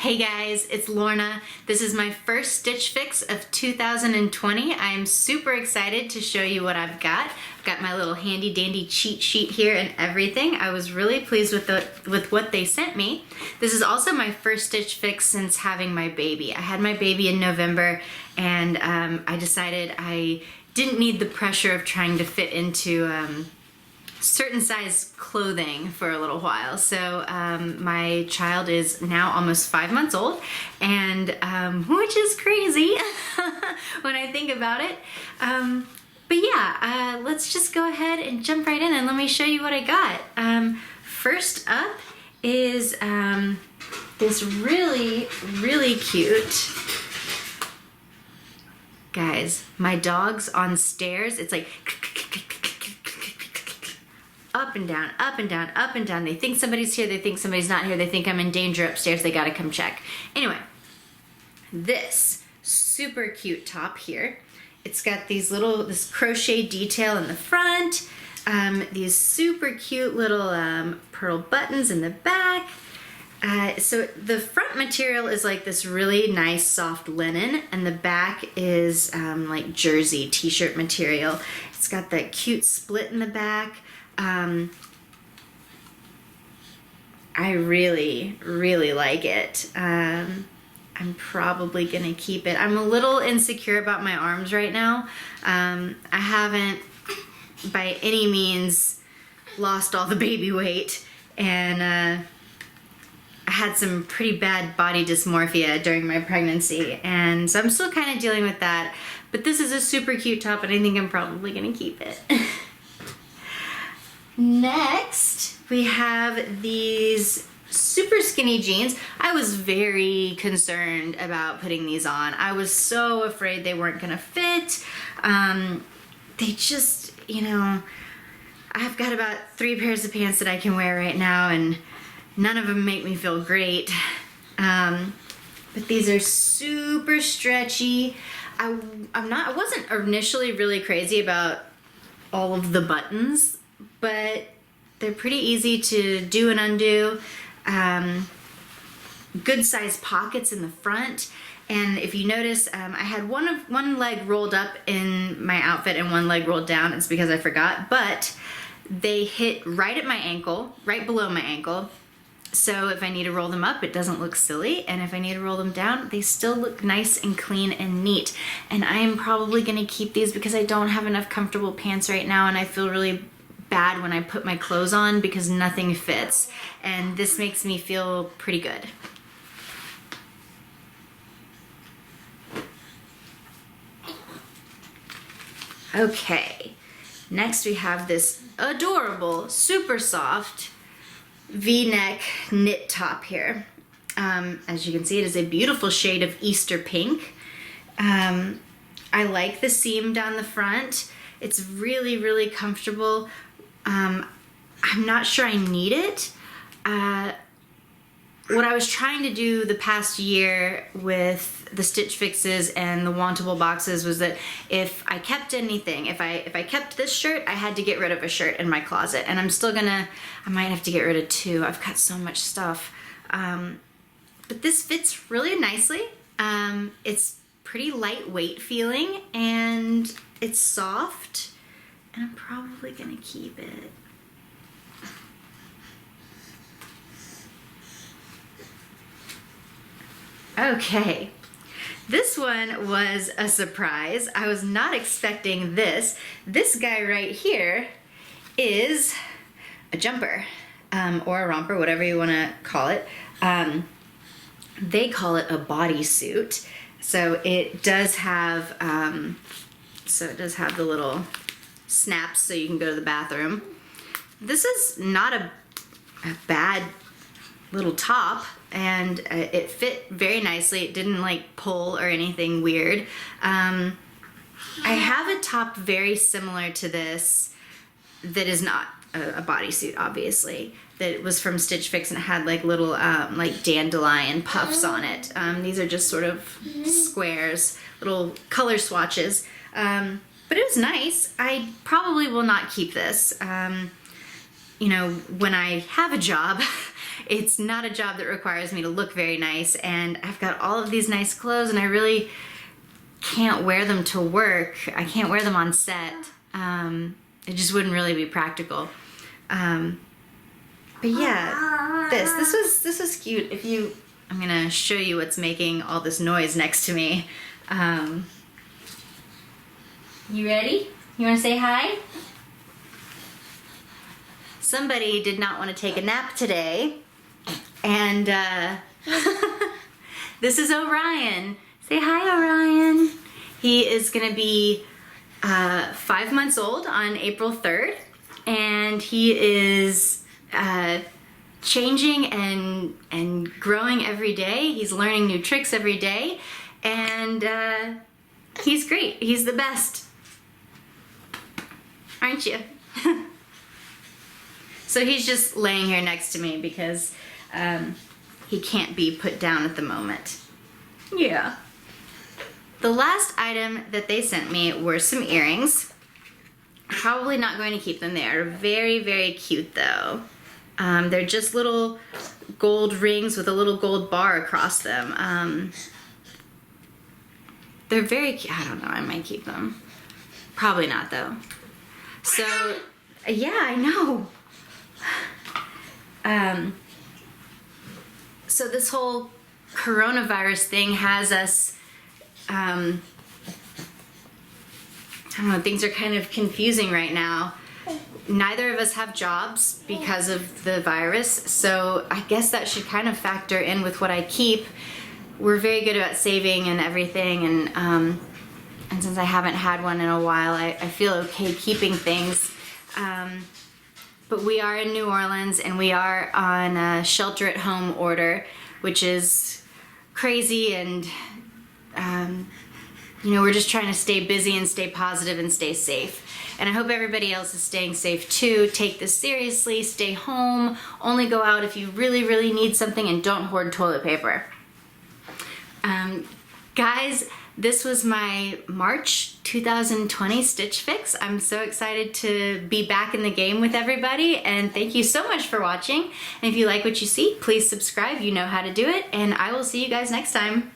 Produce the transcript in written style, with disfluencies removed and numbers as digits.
Hey guys, it's Lorna. This is my first Stitch Fix of 2020. I am super excited to show you what I've got. I've got my little handy dandy cheat sheet here and everything. I was really pleased with what they sent me. This is also my first Stitch Fix since having my baby. I had my baby in November and I decided I didn't need the pressure of trying to fit into certain size clothing for a little while. So my child is now almost 5 months old, and which is crazy when I think about it. But yeah, let's just go ahead and jump right in and let me show you what I got. First up is this really cute, guys, my dog's on stairs. It's like up and down, up and down, up and down. They think somebody's here, they think somebody's not here, they think I'm in danger upstairs, they gotta come check. Anyway, this super cute top here, it's got this crochet detail in the front, these super cute little pearl buttons in the back. So the front material is like this really nice soft linen, and the back is like jersey t-shirt material. It's got that cute split in the back. I really like it. I'm probably gonna keep it. I'm a little insecure about my arms right now. I haven't by any means lost all the baby weight, and I had some pretty bad body dysmorphia during my pregnancy, and so I'm still kind of dealing with that. But this is a super cute top, and I think I'm probably gonna keep it. Next, we have these super skinny jeans. I was very concerned about putting these on. I was so afraid they weren't gonna fit. They just, you know, I've got about 3 pairs of pants that I can wear right now, and none of them make me feel great. But these are super stretchy. I wasn't initially really crazy about all of the buttons, but they're pretty easy to do and undo. Good sized pockets in the front, and if you notice, I had one leg rolled up in my outfit and one leg rolled down. It's because I forgot, but they hit right at my ankle, right below my ankle. So if I need to roll them up, it doesn't look silly, and if I need to roll them down, they still look nice and clean and neat. And I am probably gonna keep these because I don't have enough comfortable pants right now, and I feel really bad when I put my clothes on because nothing fits, and this makes me feel pretty good. Okay, next we have this adorable, super soft V-neck knit top here. As you can see, it is a beautiful shade of Easter pink. I like the seam down the front. It's really comfortable. I'm not sure I need it. What I was trying to do the past year with the Stitch Fixes and the wantable boxes was that if I kept anything, if I kept this shirt, I had to get rid of a shirt in my closet, and I might have to get rid of 2. I've got so much stuff. But this fits really nicely. It's pretty lightweight feeling, and it's soft, and I'm probably gonna keep it. Okay, this one was a surprise. I was not expecting this. This guy right here is a jumper, or a romper, whatever you wanna call it. They call it a bodysuit. So it does have, the little snaps so you can go to the bathroom. This is not a bad little top, and it fit very nicely. It didn't like pull or anything weird. I have a top very similar to this that is not a bodysuit, obviously, that was from Stitch Fix, and it had like little like dandelion puffs on it. These are just sort of squares, little color swatches. But it was nice. I probably will not keep this. You know, when I have a job it's not a job that requires me to look very nice, and I've got all of these nice clothes and I really can't wear them to work. I can't wear them on set. It just wouldn't really be practical. But yeah, this was cute. I'm gonna show you what's making all this noise next to me. You ready? You wanna say hi? Somebody did not want to take a nap today, and this is Orion. Say hi, Orion. He is gonna be 5 months old on April 3rd, and he is changing and growing every day. He's learning new tricks every day, and he's great. He's the best. Aren't you? So he's just laying here next to me because he can't be put down at the moment. Yeah. The last item that they sent me were some earrings. Probably not going to keep them. They are very, very cute though. They're just little gold rings with a little gold bar across them. They're very cute. I don't know, I might keep them. Probably not though. So, yeah, I know. So this whole coronavirus thing has us, I don't know, things are kind of confusing right now. Neither of us have jobs because of the virus, so I guess that should kind of factor in with what I keep. We're very good about saving and everything, and since I haven't had one in a while, I feel okay keeping things. But we are in New Orleans, and we are on a shelter-at-home order, which is crazy, and you know, we're just trying to stay busy and stay positive and stay safe. And I hope everybody else is staying safe too. Take this seriously, stay home, only go out if you really, really need something, and don't hoard toilet paper. Guys, this was my March 2020 Stitch Fix. I'm so excited to be back in the game with everybody, and thank you so much for watching. And if you like what you see, please subscribe. You know how to do it, and I will see you guys next time.